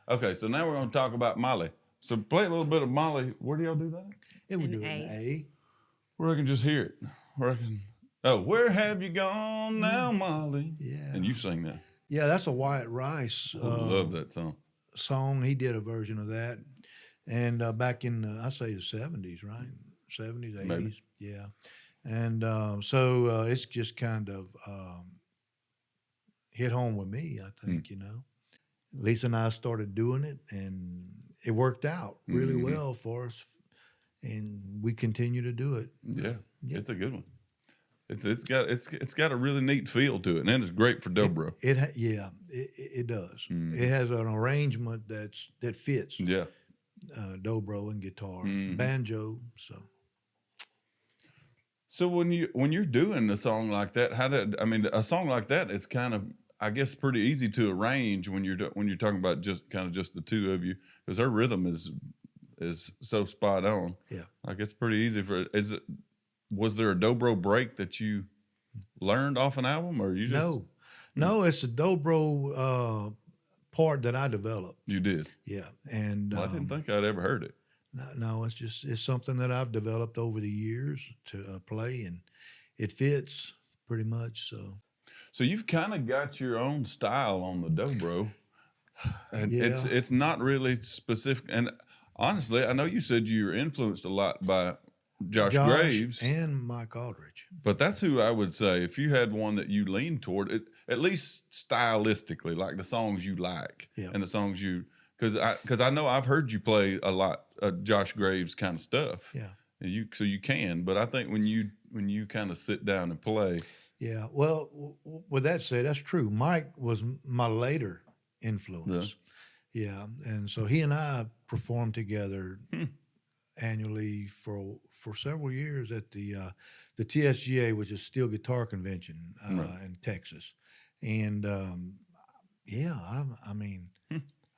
Okay, so now we're going to talk about Mollie. So play a little bit of Mollie. Where do y'all do that? Yeah, we An do it in A. A. Where I can just hear it. Where I can. Oh, where have you gone now, Mollie? Yeah. And you sing that. Yeah, that's a Wyatt Rice I love that song. song. He did a version of that. And back in, I say the 70s, right? 70s, 80s. Maybe. Yeah. And so it's just kind of hit home with me, I think, you know. Lisa and I started doing it, and it worked out really well for us. And we continue to do it. Yeah, it's a good one. It's got a really neat feel to it, and it's great for dobro. It does. It has an arrangement that fits Yeah. dobro and guitar, banjo. So when you're doing a song like that, a song like that is kind of, I guess, pretty easy to arrange when you're talking about just the two of you, because her rhythm is so spot on. Yeah, like it's pretty easy for. Was there a dobro break that you learned off an album, or you just no? It's a dobro part that I developed. You did? Yeah, and I didn't think I'd ever heard it. No, it's something that I've developed over the years to play, and it fits pretty much. So you've kind of got your own style on the dobro, and Yeah. it's not really specific. And honestly, I know you said you were influenced a lot by Josh Graves and Mike Aldridge. But that's who I would say, if you had one that you lean toward, at least stylistically, like the songs you like and the songs you, because I know I've heard you play a lot of Josh Graves kind of stuff. Yeah. And so you can, but I think when you kind of sit down and play. Yeah. Well, with that said, that's true. Mike was my later influence. Yeah. And so he and I performed together annually for several years at the TSGA, which is Steel Guitar Convention in Texas. And I mean,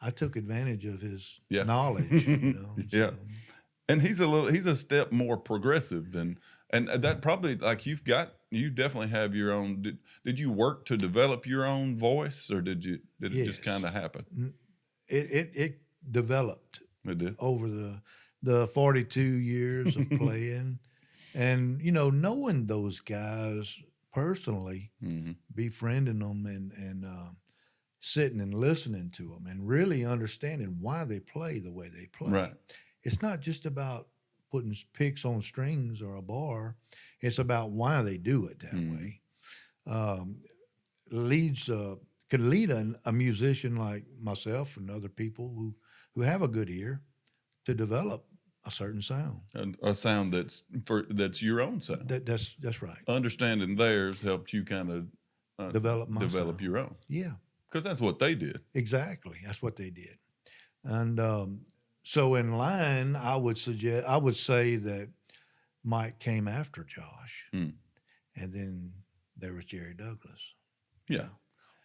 I took advantage of his knowledge. You know, Yeah. And he's a step more progressive than, and that probably, like, you definitely have your own. Did you work to develop your own voice, or did it just kind of happen? It developed. It did over the 42 years of playing, and knowing those guys personally, befriending them and sitting and listening to them and really understanding why they play the way they play. Right. It's not just about putting picks on strings or a bar. It's about why they do it that way. Could lead a musician like myself and other people who have a good ear to develop a certain sound. A sound that's your own sound. That's right. Understanding theirs helped you kind of develop sound. your own. Yeah. Because that's what they did. Exactly. That's what they did. And so in line, I would say that Mike came after Josh, and then there was Jerry Douglas. Yeah.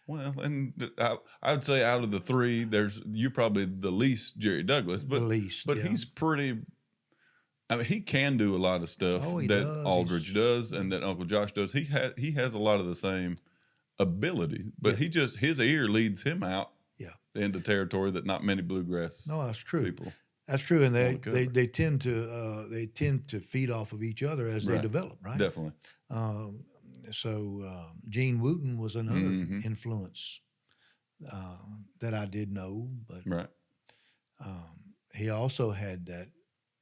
Well, and I would say out of the three, you're probably the least Jerry Douglas, but he's pretty. I mean, he can do a lot of stuff that Aldridge does and that Uncle Josh does. He has a lot of the same ability, but his ear leads him out into territory that not many bluegrass. No, that's true. People. That's true, and they tend to feed off of each other as they develop, right? Definitely. So Gene Wooten was another influence that I did know, but he also had that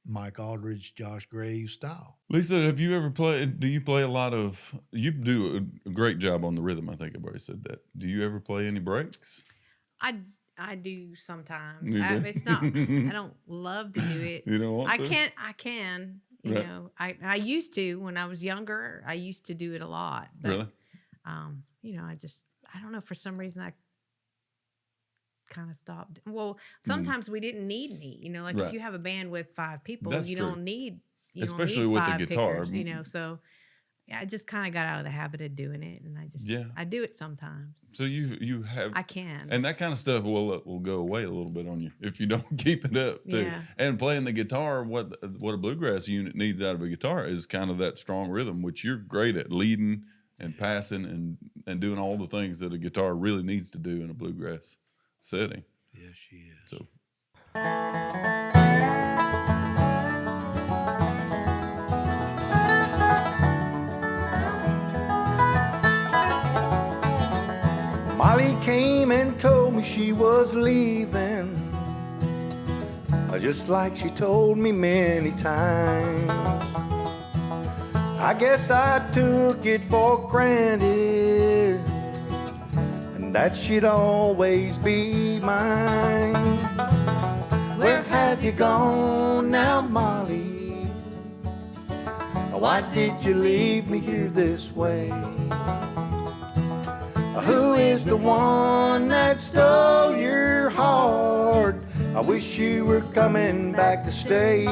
Mike Aldridge, Josh Graves style. Lisa, have you ever played? Do you play a lot of? You do a great job on the rhythm. I think I've already said that. Do you ever play any breaks? I do sometimes. You do? It's not. I don't love to do it. You don't want to? I can. You know, I used to when I was younger. I used to do it a lot. But, really? I don't know. For some reason, I kind of stopped. Well, sometimes we didn't need any. Like if you have a band with 5 people, That's you true. don't need. Especially don't need with 5 the guitar. pickers, So I just kind of got out of the habit of doing it, and I do it sometimes. So you have. I can. And that kind of stuff will go away a little bit on you if you don't keep it up too. Yeah. And playing the guitar, what a bluegrass unit needs out of a guitar is kind of that strong rhythm, which you're great at, leading and passing and doing all the things that a guitar really needs to do in a bluegrass setting. Yes, she is. So. Mollie came and told me she was leaving, just like she told me many times. I guess I took it for granted, and that she'd always be mine. Where have you gone now, Mollie? Why did you leave me here this way? Who is the one that stole your heart? I wish you were coming back to stay.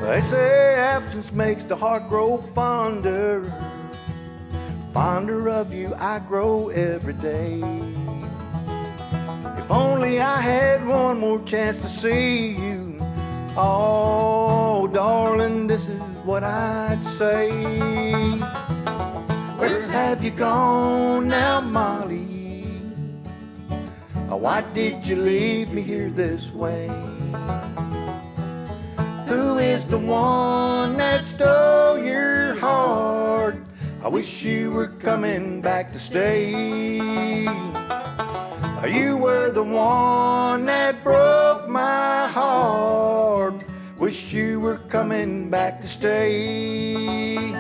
They say absence makes the heart grow fonder. Fonder of you I grow every day. If only I had one more chance to see you. Oh, darling, this is what I'd say. Where have you gone now, Mollie? Why did you leave me here this way? Who is the one that stole your heart? I wish you were coming back to stay. You were the one that broke my heart. Wish you were coming back to stay.